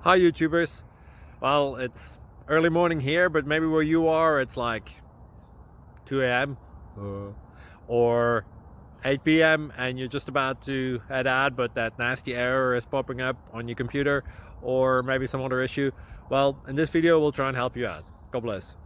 Hi YouTubers. Well, it's early morning here, but maybe where you are it's like 2 a.m. or 8 p.m. and you're just about to head out, but that nasty error is popping up on your computer, or maybe some other issue. Well, in this video we'll try and help you out. God bless.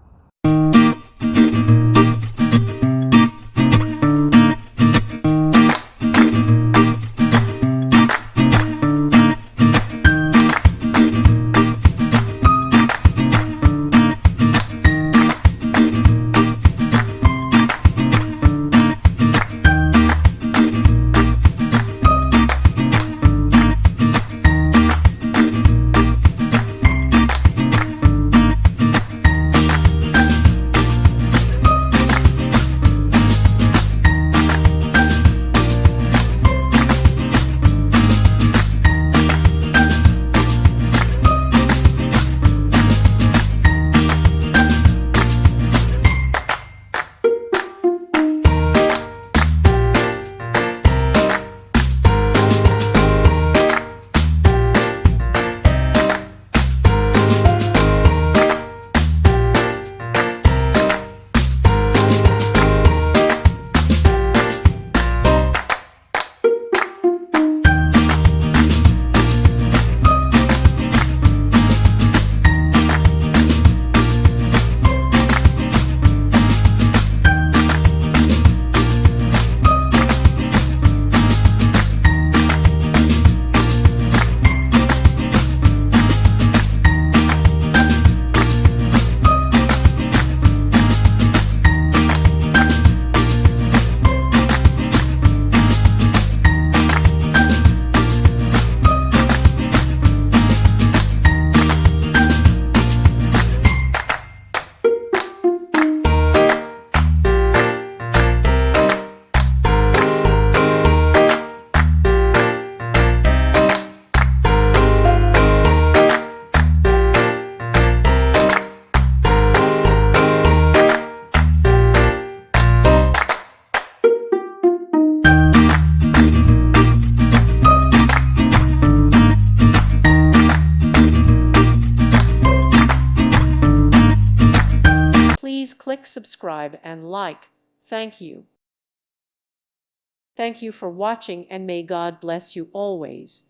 Please click subscribe and like. Thank you. Thank you for watching, and may God bless you always.